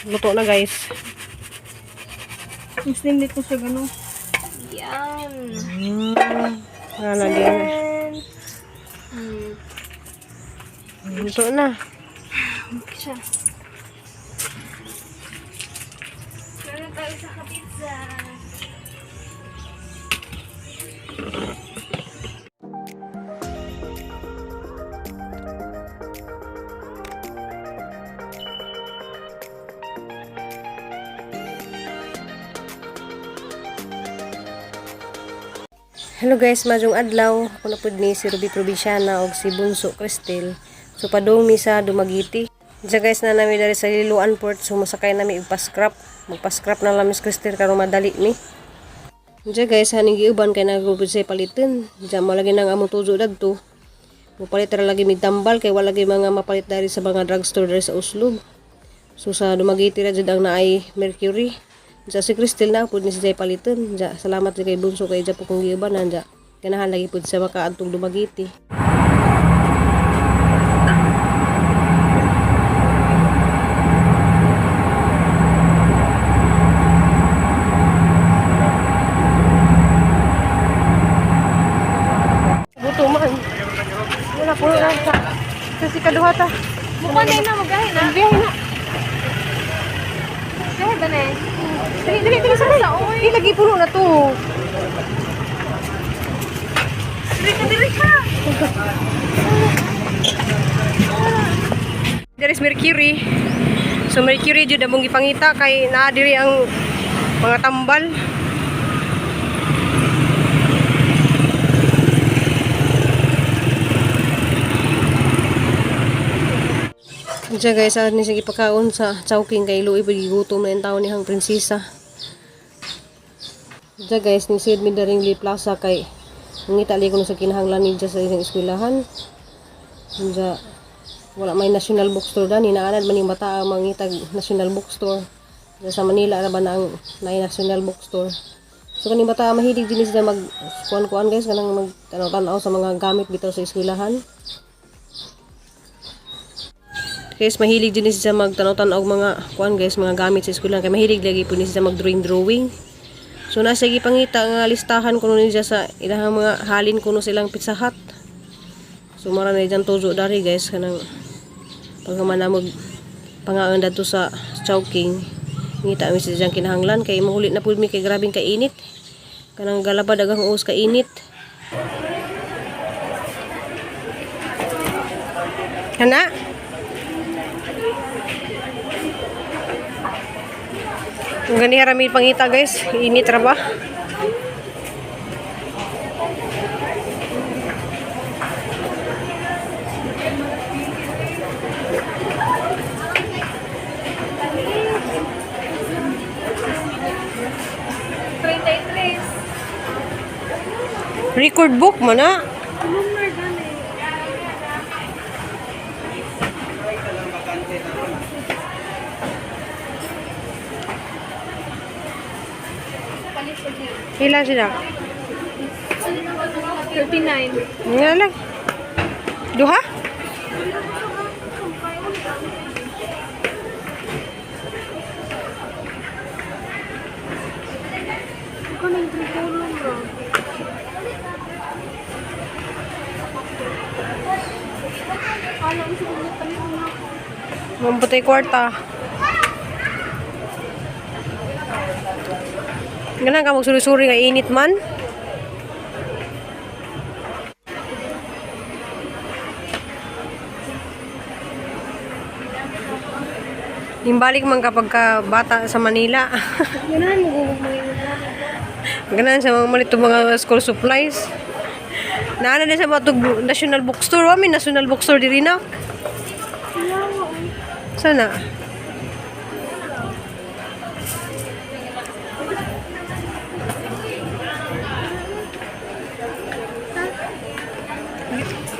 Luto na guys. Muslim dito siya gano'n. Yan. Ano din. Luto na. Okay siya. Meron tayo sa kapizza. Hello guys, majong adlaw. Ako na pud ni si Ruby Provinciana og si Bunso Cristel. So padung mi sa Dumaguete. Diya guys na nami dari sa Liloan Port. So masakay nami ipascrap. Magpascrap na lang Miss Cristel karon madali mi. Diya guys, haning giuban kay nagupod sa paliton. Diya mo lagi nang among tuzo dadto. Mupalit ra lagi mig tambal kay wala lagi mga mapalit dari sa mga drugstore dari sa Uslob. So sa Dumaguete ra jud ang naay Mercury. Diya si Cristel na pud ni si Jay paliton. Diya salamat kay Bunso kay Diya po kong giubanan diya. Ganahan lagi pud sa makaadtong Dumaguete. Buto man. Wala po ra sa kasi kaduha ta. Mukha na na, magahin na. Biyahe na. Kahit ba na eh? Dili sa oy. Lagi puno na to. Diri ka! There is Mercury. So Mercury jud among gipangita kay naa diri ang mga tambal. Diya guys, ni sige pagkaon sa Chowking kay luoy pag gigutom na yung tao nihang prinsesa. Diya guys, ni Sid Midaringli Plaza kay ngita li ko sa kinahanglan ni Diya sa isang eskwelahan. Diya wala may national bookstore da ni naanad man yung bata ang mangitag national bookstore. Diya sa Manila ra ba na ang national bookstore. So kaning bata mahilig din sila mag kuan-kuan guys kanang mag tanaw sa mga gamit bitaw sa eskwelahan. Guys, mahilig din siya magtanaw-tanaw og mga kuan guys, mga gamit sa eskwelahan kay mahilig lagi po ni siya mag-drawing. So nasa gipangita nga listahan kuno ni siya sa ilahang mga halin kuno silang Pizza Hut. So mara na diyan tuzo dari guys kanang pagkamanamog pangaon dadto sa Chowking. Ngita mi siya kinahanglan kay mahulit na pud mi kay grabing kainit. Kanang galaba dagang uos kainit. Kana? Kung gani harami pangita guys, init ra ba? Record book mo na. Ilan sila? 39. Nga lang. Duha? Ikaw na yung tricolor bro. Alam mo siguro kami kung ako. Mamputay kwarta. Ganang ka magsuri-suri nga init man. Imbalik man kapag ka bata sa Manila. Ganahan mo gugugmayin na. Ganahan sa mga malito mga school supplies. Naana din sa mga national bookstore. May national bookstore diri na. Sana.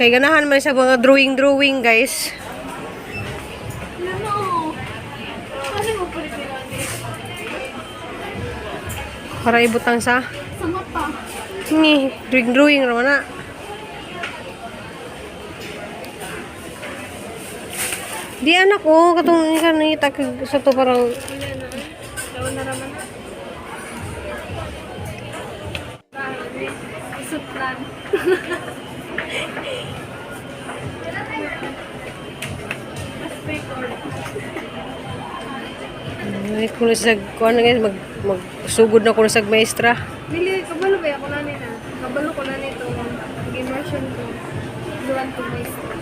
Kay ganahan man sa mga drawing guys. Ano? Ano mo pala Para ibutang sa mata? ni drawing ra na. Di anak ko, katong ikan ni tak sa to parang Daw na raman. Isot lang. Mas record. ay kung sa kuan na guys magsugod na ko sa maestra. Dili, kabalo ba ako na na? Kabalo ko na nito. Immersion ko. Duwan to my school.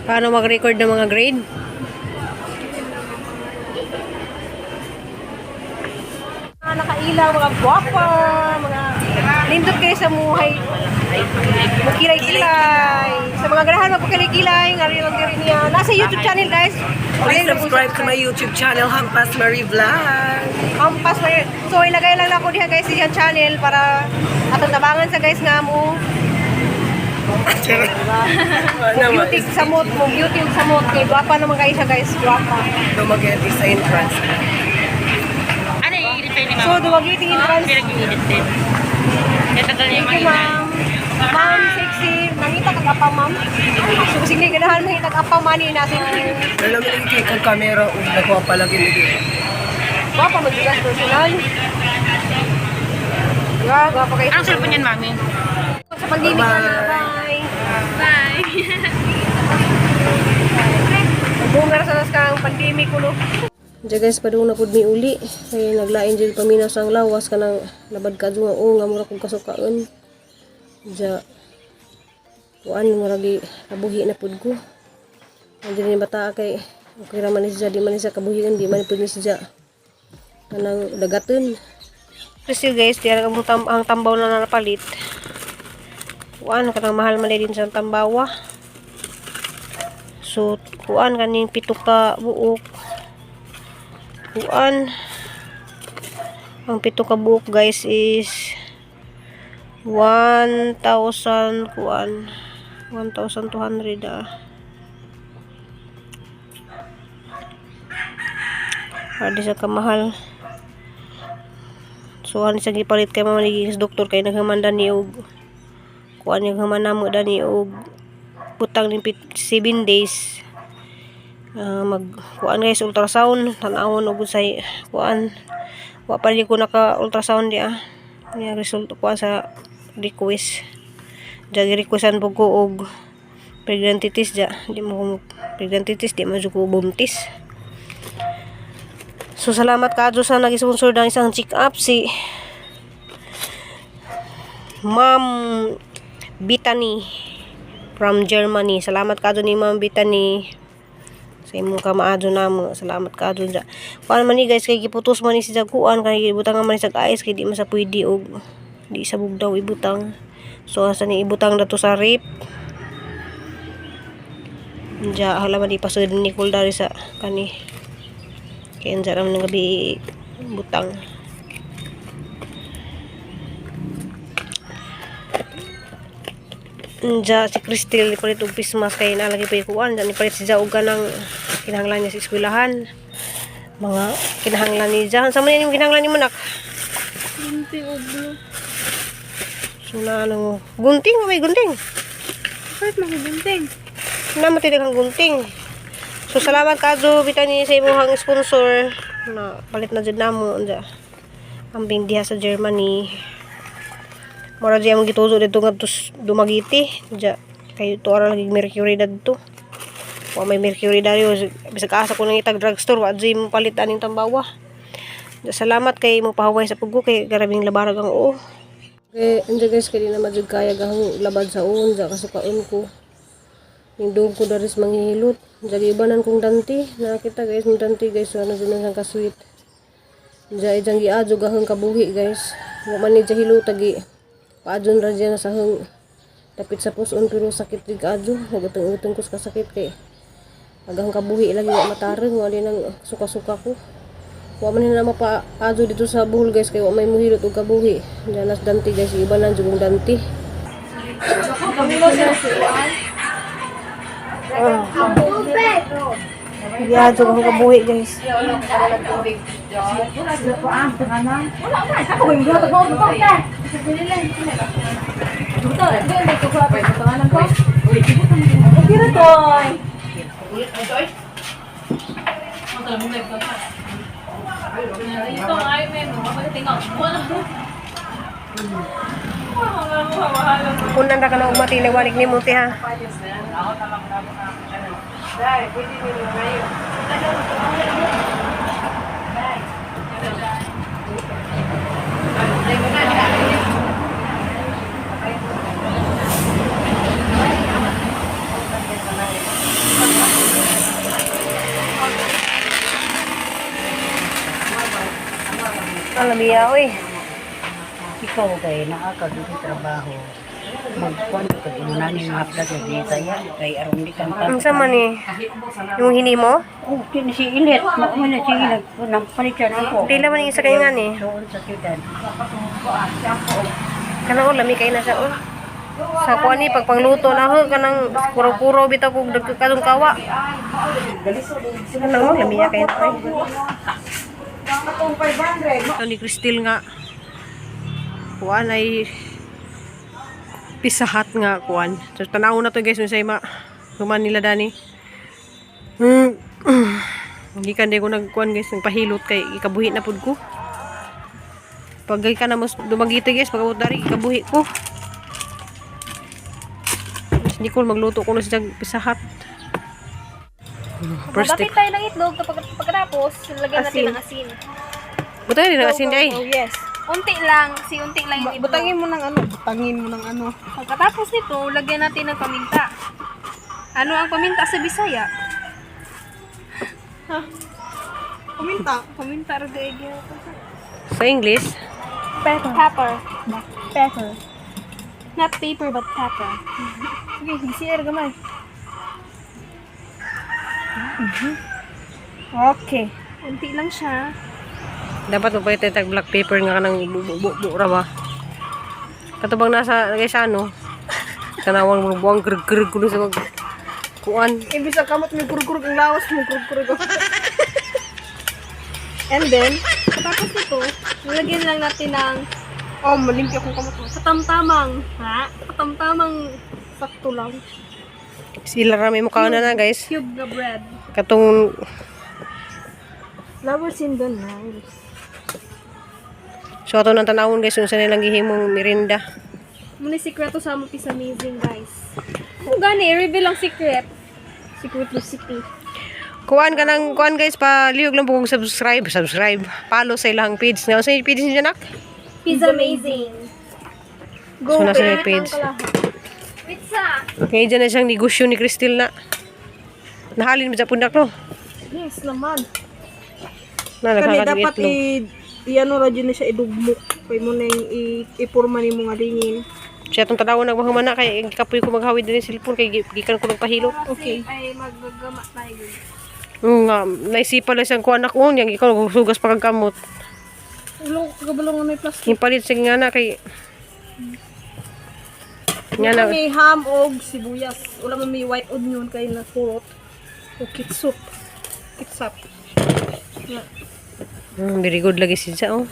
Paano mag-record ng mga grade? Mga nakailaw, mga guwapa, mga lindot kayo sa muhay. Magkilay-kilay. Sa mga ganahan, magpakilay-kilay. Ngari lang din niya. Nasa YouTube channel, guys. Please subscribe to my YouTube channel, Hampas Marie Vlog. Pampas mo yun. So, ilagay lang ako diha guys sa channel para atong tabangan sa guys nga mo. Beauty sa mood mo. Beauty sa mood. Kay guwapa naman kayo siya guys. Guwapa. Dumageti sa entrance. Ano yung i-edit ni So, mama? duwagiti entrance. Pinag-i-edit din. Natagal niya Thank you, yung ma'am. Ma'am, sexy. Nangita kag apa, ma'am. So, sige, ganahan mahita kag apa, mani natin. Alam mo yung kikang camera o nagawa pa lagi nito. Guwapa, magbigas personal. Yeah, guwapa kayo. Anong cellphone yan, mami? Sa pandemic na na. Bye. Bye. Bungar sa nas kang pandemic kuno. Diya guys, padung na pud mi uli. Kaya naglain dyan paminaw sang lawas ka ng labad ka nga nga mura kong kasukaan. Diya, kuan maragi kabuhi na pud ko. Nandiyan yung bata kay okay raman ni siya, di man siya kabuhian, di man pud ni siya. Kanang dagaton. Kasi guys, diyan ang tambaw na napalit. Kuan kanang mahal man din sa tambawa. So, kuan kaning 7 ka buok. Kuan. Ang 7 ka buok guys is 1,000 kuan. 1,200 Di sa kamahal. So, ano sa gipalit kay mamaniging sa doktor kay naghamanda ni og kuan yung hamanamo dani og butang ni 7 days. Mag kuan guys ultrasound tanawon og sa kuan wa pa di ko naka ultrasound dia niya result kuan sa request jagi requestan po ko og pregnancy test ja di mo pregnancy test di mo ko buntis. So salamat kadto sa nag-sponsor ng isang check up si Ma'am Bethany from Germany. Salamat kadto ni Ma'am Bethany sa imong kamaadyo namo. Salamat kadto dya. Kuan man ni guys kay giputos man ni si Jaguan kay ibutang man ni sa ice kay di man sa pwede og di sa bugdaw ibutang. So asa ni ibutang dato sa rip. Dya hala man ipasud ni Nicole dari sa kani. Kay ansa ram nang gabi butang. Dya si Crystal ipalit og pismas kay nalagi pa ikuan dyan ipalit si Dya og kanang kinahanglan niya sa eskwelahan mga kinahanglan ni Dya sa man yung kinahanglan ni mo nak Gunting o blue. so na ano gunting may gunting Kahit makigunting. na matidag ang gunting so salamat kadto Bethany sa imong sponsor na palit na jud namo Dya ambing diha sa Germany. Mura diya mong gituzo dito nga Dumagiti. Diya, kayo to ara lagi Mercury dito. Wa may Mercury dayo. Bisag asa ko nang itag drugstore. Wa diya mong palit aning tambawa. Diya, salamat kay mo pahuway sa pugo kay garabing labarag ang oo. Okay, andya guys, kaya di na madjud kaya gahang labad sa uon. Diya, kasukaon ko. Yung doon ko daris manghihilot. Diya, ibanan kong danti. Nakita guys, yung danti guys. So, ano dyan ang kasweet. Diya, ijang giadyo gahang kabuhi guys. Wa man ni diya hilotagi. Paadyon ra dyan sa hang tapit sa puson pero sakit rig adyo nagatong-utong ko sa sakit kay agahang kabuhi lagi wa matareng wa din ang suka-suka ko wa man na mapaadyo dito sa buhol guys kay wa may muhilot og kabuhi danas danti guys iba na jud danti ya jud ang kabuhi guys Kunan ra ka na umati liwanig ni mo ti ha. Alam niya, oy. Ikaw kay nakakagod sa trabaho. Magkuhan ka inunan yung hapda sa dita yan. Kay aron di kang Ang sama ni yung hini mo? Oh, si Ilet. Nakuha na si Ilet. Nampalitan ako. Pila man yung isa kayo nga ni. Doon sa syudad. Kanang lami kay na siya oh. Sa kuan ni pag pangluto na ho kanang kuro-kuro bitaw kog dagkadong kawa. Kanang lami ya kay na oy. Ito ni Cristel nga kuan ay pisahat nga kuan. So tanaw na to guys unsay human nila dani. Hindi kan ko nagkuan guys nagpahilot kay ikabuhi na pud ko. Pag ka na mas dumagiti guys pag dari ikabuhi ko. Hindi ko magluto ko na sa pisahat. First Magapit step. tayo ng itlog pagkatapos lagyan natin ng asin. Butay din ang asin day. Oh, yes. Unti lang, unti lang yung itlog. Butangin mo ng ano. Pagkatapos nito, lagyan natin ng paminta. Ano ang paminta sa Bisaya? Kuminta. Paminta ragay Sa English, Pepper. Pepper. Pepper. Not paper but pepper. Okay, hisier gamay. Okay. Unti lang siya. dapat mo pa tag black paper nga kanang buo ra ba. Katubang nasa guys ano. Tanawang mo buwang greg kuno sa kuan. Imbis sa kamot may kurkurug ang lawas mo kurkurug. And then, Tapos nito, lagyan lang natin ng malimpi akong kamot mo. katamtamang, katamtamang sakto lang. Sila rami mo kauna na guys. Cube na bread. Katong Flowers in the night. so ato nang tanawon guys unsa nilang gihimong merinda. Muna sikreto sa mo is amazing guys. Kung gani, reveal ang secret. Secret recipe. Kuan ka ng kuan guys pa lihog lang po kung subscribe. Follow sa ilang page nga. Unsa yung page niyo nak? Pizza amazing. So nasa yung page. Pizza. Ngayon dyan na siyang negosyo ni Cristel na. Nahalin mo sa pundak no? Yes naman. Na Kani nakakadugit dapat no. i-ano ra dyan na siya idugmok. Kaya mo na yung ipurma ni mo nga dingin. Siya itong tanawon nagmahuman na kay kapoy ko maghawid din yung cellphone kay gikan ko nagpahilot. Okay. Ay maggagama tayo. Nga, naisipan lang siyang kuan ako yang ikaw sugas pa kag kamot. Kabalong na may plastic. Yung palit siya nga na kay nga na. May ham og sibuyas. Wala man may white onion kay na kurot. O ketchup. Ketchup. Very good lagi siya oh.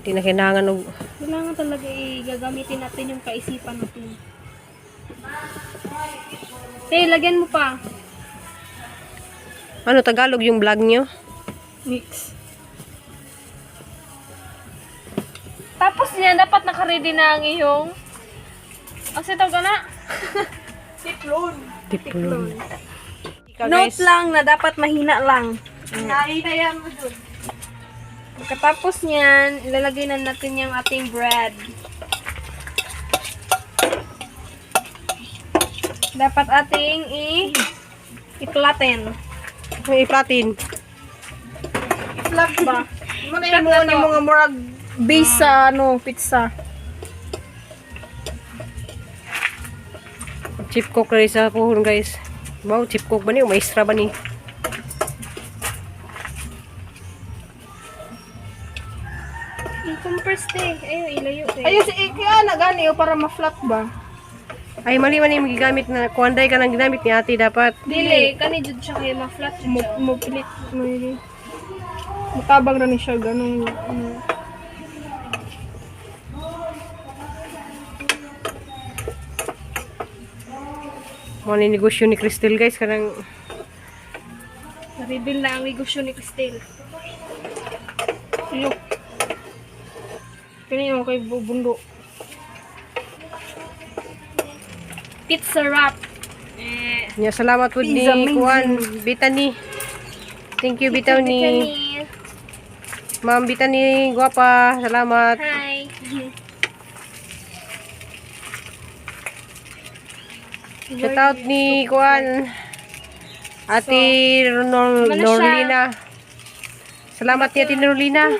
Hindi na kailangan og Kailangan talaga gagamitin natin yung kaisipan natin. Lagyan mo pa. ano Tagalog yung vlog niyo? Mix. Tapos niya, dapat naka-ready na ang iyong... Ang sitaw ka na? Tiplon. Tiplon. Note lang na dapat mahina lang. Nainayan mo dun. Pagkatapos niyan, ilalagay na natin yung ating bread. Dapat ating iklatin. May iplatin. Flat ba? Mo na mo ni mga murag base sa ano, pizza. Chip cook rin sa puhon guys. Wow, chip cook ba niyo? Maestra ba ni? I-compress Ayun, ilayo Ayun si kaya na gani para ma-flat ba? Ay, mali man yung gigamit na kuanday ka nang ginamit ni ate dapat. Dili, kani jud siya kay ma-flat jud siya. Mo pilit may mutabang ra ni siya ganun ano. Mo ni negosyo ni Crystal guys kanang Na-reveal na ang negosyo ni Cristel. Iyo. Kini kay bundo. Pizza wrap. nya salamat pud ni Pizza amazing. Kuan Bitani. Thank you Bitani. Tiffany. Ma'am Bitani, guwapa. Salamat. Hi. Shout out ni Kuan Ate Ano siya? Norlina. Salamat ni Ate Norlina.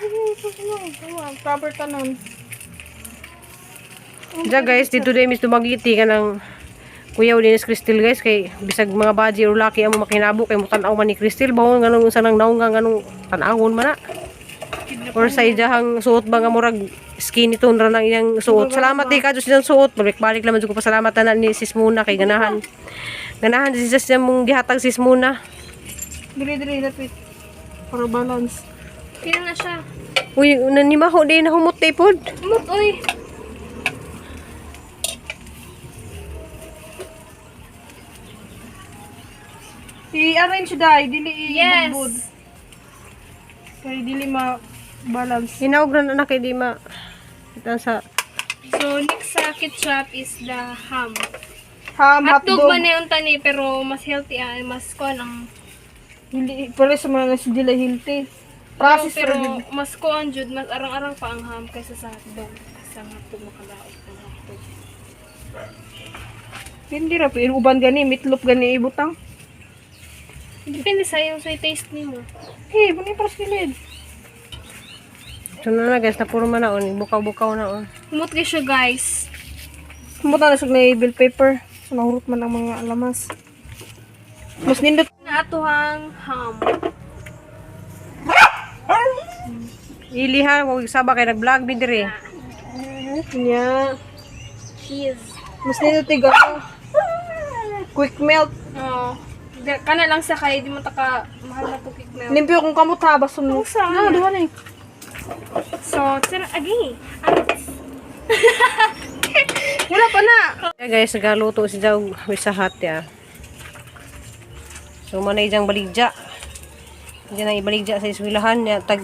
Proper tanon. Diya guys, dito din mis dumagiti ka ng Kuya Ulinis Crystal guys kay bisag mga baji o laki ang makinabo kay mutanaw man ni Crystal bawon ganung unsa nang naong ganung tanawon man na. Or sa ijahang suot ba nga murag skinny tone ra lang iyang suot. Salamat di ka sa iyang suot. Balik-balik naman jud ko pasalamatan na ni Sis Muna kay ganahan. Ganahan di siya mong gihatag Sis Muna. Dili lapit. Para balance. Kaya na siya. Uy, nanimaho din na humot pod. Umot, oy. I-arrange dai, dili Yes. i-budbud. Kay dili ma-balance. Hinawag na kay di ma kita sa So, next sa ketchup is the ham. Ham, Hotdog hotdog. man na yung tani, pero mas healthy mas kuan ang Hindi, pero sa mga nasa dila healthy. Process pero pero mas kuan jud, mas arang-arang pa ang ham kaysa sa hotdog. Sa hotdog makalaot ng hotdog. hindi ra pero uban gani meatloaf gani ibutang. Depende sa yung sa taste nimo. Hey, buni para sa kilid. so na guys, na puro man naon, bukaw-bukaw naon. Humot kay siya guys. Kumuta na sa bill paper. So, nahurot man ang mga alamas. Mas nindot. Na atuhang ham. Iliha, wag saba kay nag-vlog din dire. Nya. Cheese. Mas nindot tiga. Quick melt. Oh. Kana lang sa kay di mo taka mahal na to cake milk. Limpyo kung kamot ha. Basun mo. Ah, diba na eh. So, tira agi. Wala pa na. Yeah, guys, nagaluto si Jaw sa hot ya. So manay jang baligja. Diyan ang ibaligja sa eskwelahan niya tag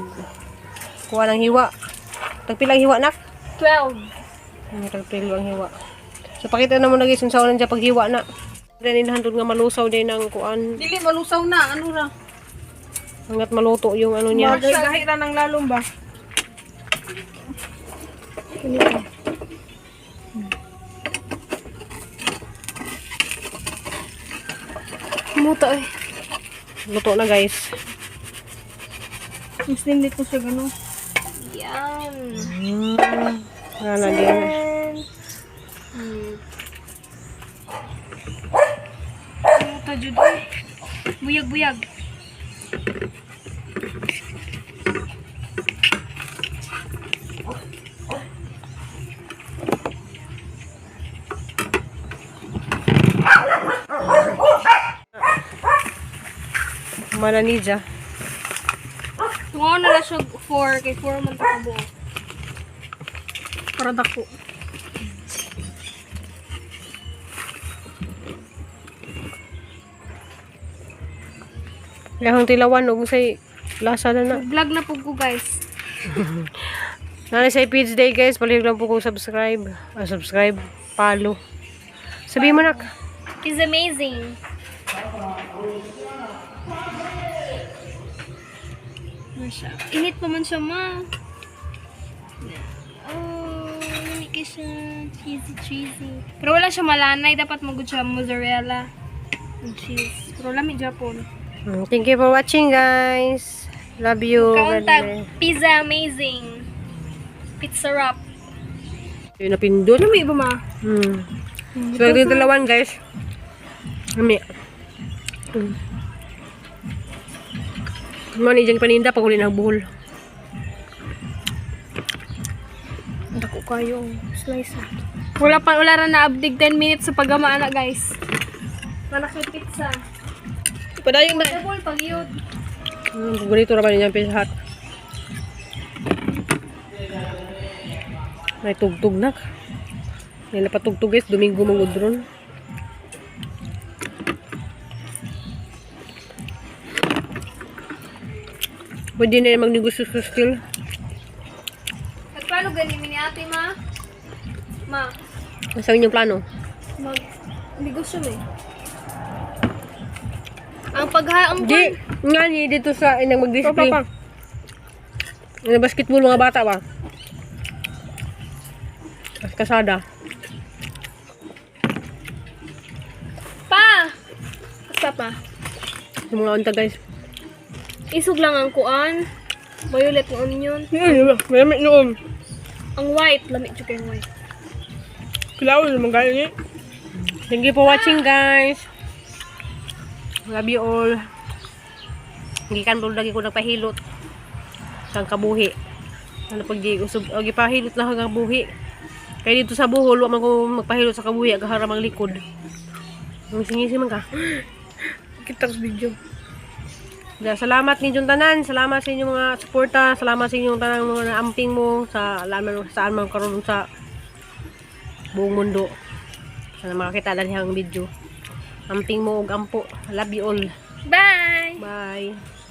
kuha ng hiwa. Tag pilang hiwa nak? 12. Tag pilang hiwa. So pakita naman na guys yung saunan dyan paghiwa na. Then inahantod nga malusaw din ng kuan. Dili, malusaw na. Ano ra? Hanggat maluto yung ano niya. Magagahi ra ng lalong ba? Muto eh. Luto na guys. Mas nindot ko siya gano'n. Yan. Wala na din. Muto jud eh. Buyag-buyag. Mananija. Tungo na lang siya 4 kay 4 man ta kabuo. Para dako. Lahang tilawan og say lasa na na. Vlog na po ko guys. Nana sa page day guys, palihog lang po ko subscribe. Subscribe, follow. Sabihin mo nak. It's amazing. Ano siya? Init pa man siya ma. Oh, lamig siya. Cheesy. Pero wala siya malanay. Dapat magod siya mozzarella and cheese. Pero lamig Japon. Thank you for watching guys. Love you. Kauntag, pizza amazing. Pizza wrap. Yun na pindot. Lamig ba ma? So, yung dalawan guys. Kami. Mani dyan paninda pag uli ng buhol. Dako kayo. Slice. Wala ra na abdig 10 minutes sa pagama na guys. Malaki pizza. Padayon na. Double pag yun. Ganito naman yung Pizza Hut. May tugtog na. May napatugtog guys. Domingo mong udron. Pwede na yung magnegosyo sa still. Nagplano ganin ni ate, ma? Ma, Nasa inyong plano? negosyo mo eh. Ang Di, nga ni dito sa inang mag-display. Ano basketball mga bata ba? Mas kasada. Pa! Basta pa. Yung mga unta guys. Isog lang ang kuan. Violet ng onion. Malamit noon. Ang white, lamig siya kayong white. Kilaw naman gano'n eh. Thank you for watching guys. Love you all. Hindi kan lagi ko nagpahilot. Sang kabuhi. Ano pag di usog, gipahilot lang hanggang kabuhi. Kaya dito sa buhol, wa man ko magpahilot sa kabuhi, agaharang ang likod. Singisi man ka. Kita sa video. Salamat ninyong tanan, salamat sa inyong mga suporta, salamat sa inyong tanang mga amping mo sa alaman saan man karon sa buong mundo. Sana makakita dali ang video. Amping mo og ampo. Love you all. Bye! Bye.